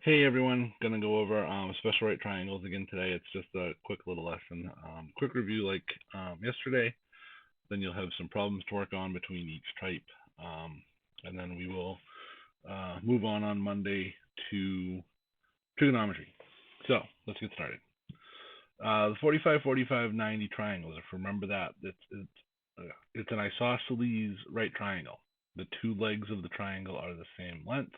Hey everyone, gonna go over special right triangles again today. It's just a quick little lesson, quick review like yesterday. Then you'll have some problems to work on between each type, um, and then we will move on Monday to trigonometry. So let's get started. The 45, 45, 90 triangles. If you remember that, it's an isosceles right triangle. The two legs of the triangle are the same length,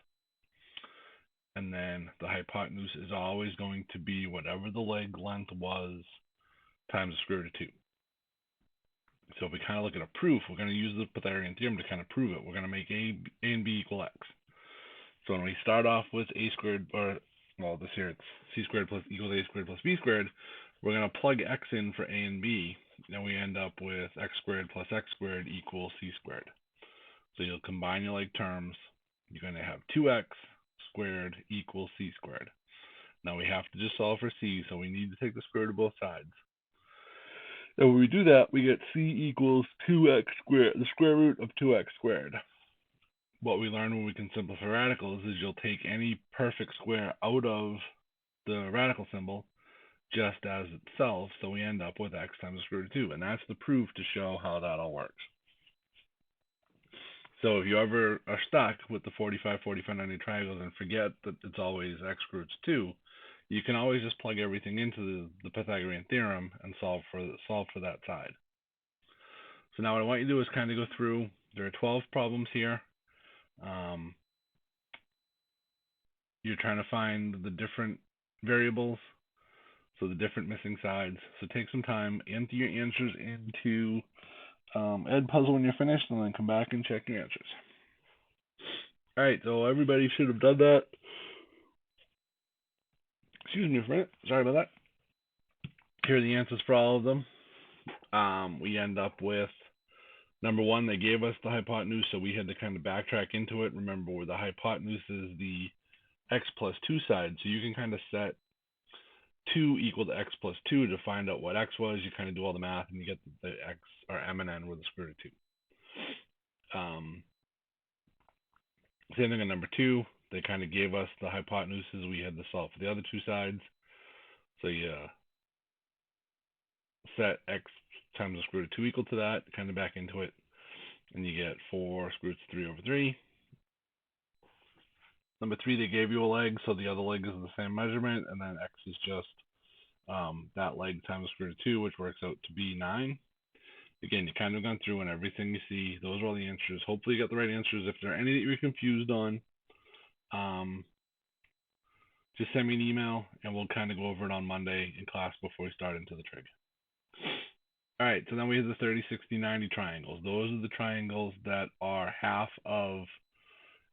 and then the hypotenuse is always going to be whatever the leg length was times the square root of 2. So if we kind of look at a proof, we're going to use the Pythagorean theorem to kind of prove it. We're going to make a and b equal x. So when we start off with a squared, or well, this here it's c squared plus equals a squared plus b squared, we're going to plug x in for a and b, and we end up with x squared plus x squared equals c squared. So you'll combine your like terms. You're going to have 2x squared equals c squared. Now we have to just solve for c, so we need to take the square root of both sides. And when we do that, we get c equals 2x squared, the square root of 2x squared. What we learn when we can simplify radicals is you'll take any perfect square out of the radical symbol just as itself, so we end up with x times the square root of 2. And that's the proof to show how that all works. So if you ever are stuck with the 45, 45, 90 triangles and forget that it's always x squared root of 2, you can always just plug everything into the Pythagorean theorem and solve for that side. So now what I want you to do is kind of go through. There are 12 problems here. You're trying to find the different variables, so the different missing sides. So take some time, enter your answers into Edpuzzle when you're finished, and then come back and check your answers. All right, so everybody should have done that. Excuse me for a minute. Sorry about that. Here are the answers for all of them. We end up with number one. They gave us the hypotenuse, so we had to kind of backtrack into it. Remember, where the hypotenuse is the x plus 2 side, so you can kind of set 2 equal to x plus 2 to find out what x was. You kind of do all the math, and you get the x or m and n with the square root of 2. Same thing on number 2. They kind of gave us the hypotenuses. We had to solve for the other two sides. So you set x times the square root of 2 equal to that, kind of back into it, and you get 4 square root of 3 over 3. Number 3, they gave you a leg, so the other leg is the same measurement, and then x is just that leg times the square root of 2, which works out to be 9. Again, you kind of gone through and everything you see. Those are all the answers. Hopefully you got the right answers. If there are any that you're confused on, just send me an email, and we'll kind of go over it on Monday in class before we start into the trig. All right, so then we have the 30, 60, 90 triangles. Those are the triangles that are half of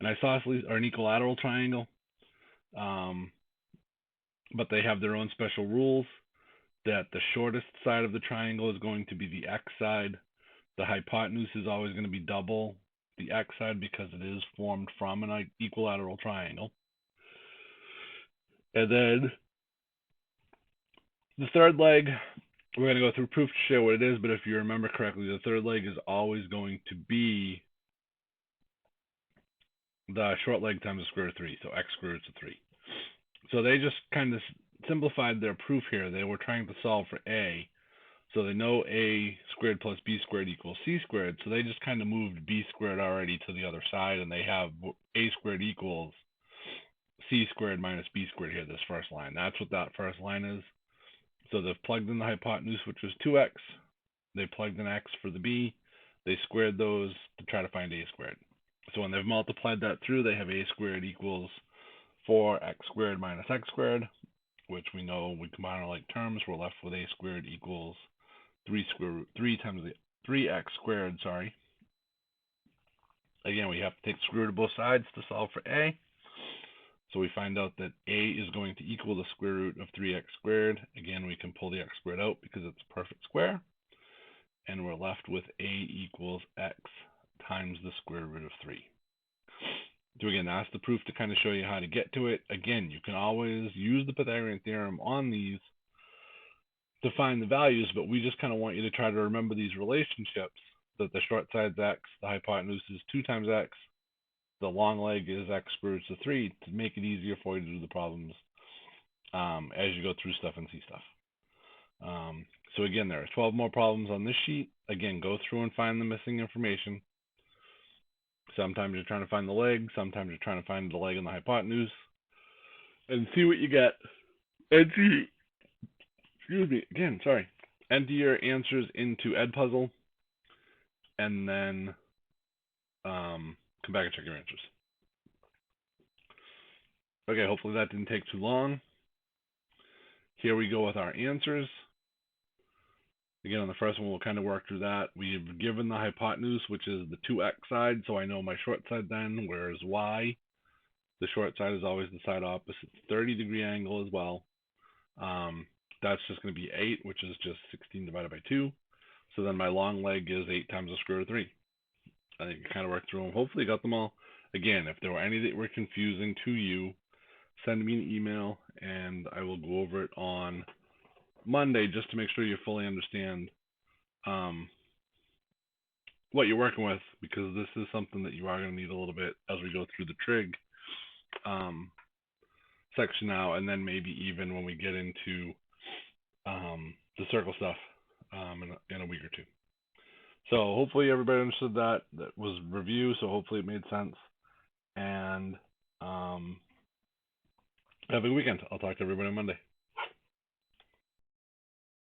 an isosceles or an equilateral triangle, but they have their own special rules. That the shortest side of the triangle is going to be the x side. The hypotenuse is always going to be double the x side because it is formed from an equilateral triangle. And then the third leg, we're going to go through proof to show what it is, but if you remember correctly, the third leg is always going to be the short leg times the square root of 3, so x squared root of 3. So they just kind of simplified their proof here. They were trying to solve for a, so they know a squared plus b squared equals c squared, so they just kind of moved b squared already to the other side, and they have a squared equals c squared minus b squared here, this first line. That's what that first line is. So they've plugged in the hypotenuse, which was 2x. They plugged in x for the b. They squared those to try to find a squared. So when they've multiplied that through, they have a squared equals 4x squared minus x squared, which we know we combine our like terms. We're left with a squared equals 3 times the 3x squared, sorry. Again, we have to take the square root of both sides to solve for a. So we find out that a is going to equal the square root of 3x squared. Again, we can pull the x squared out because it's a perfect square. And we're left with a equals x times the square root of 3. So again, that's the proof to kind of show you how to get to it. Again, you can always use the Pythagorean theorem on these to find the values, but we just kind of want you to try to remember these relationships, that the short side's x, the hypotenuse is 2 times x, the long leg is X squared root of 3 to make it easier for you to do the problems as you go through stuff and see stuff. So again, there are 12 more problems on this sheet. Again, go through and find the missing information. Sometimes you're trying to find the leg, sometimes you're trying to find the leg and the hypotenuse, and see what you get. And see, enter your answers into Edpuzzle, and then come back and check your answers. Okay, hopefully that didn't take too long. Here we go with our answers. Again, on the first one, we'll kind of work through that. We've given the hypotenuse, which is the 2x side, so I know my short side then, whereas y, the short side is always the side opposite 30-degree angle as well. That's just going to be 8, which is just 16 divided by 2. So then my long leg is 8 times the square root of 3. I think you kind of worked through them. Hopefully you got them all. Again, if there were any that were confusing to you, send me an email, and I will go over it on Monday just to make sure you fully understand what you're working with, because this is something that you are going to need a little bit as we go through the trig section now, and then maybe even when we get into the circle stuff in a week or two. So hopefully everybody understood that. That was review, so hopefully it made sense. And have a good weekend. I'll talk to everybody on Monday.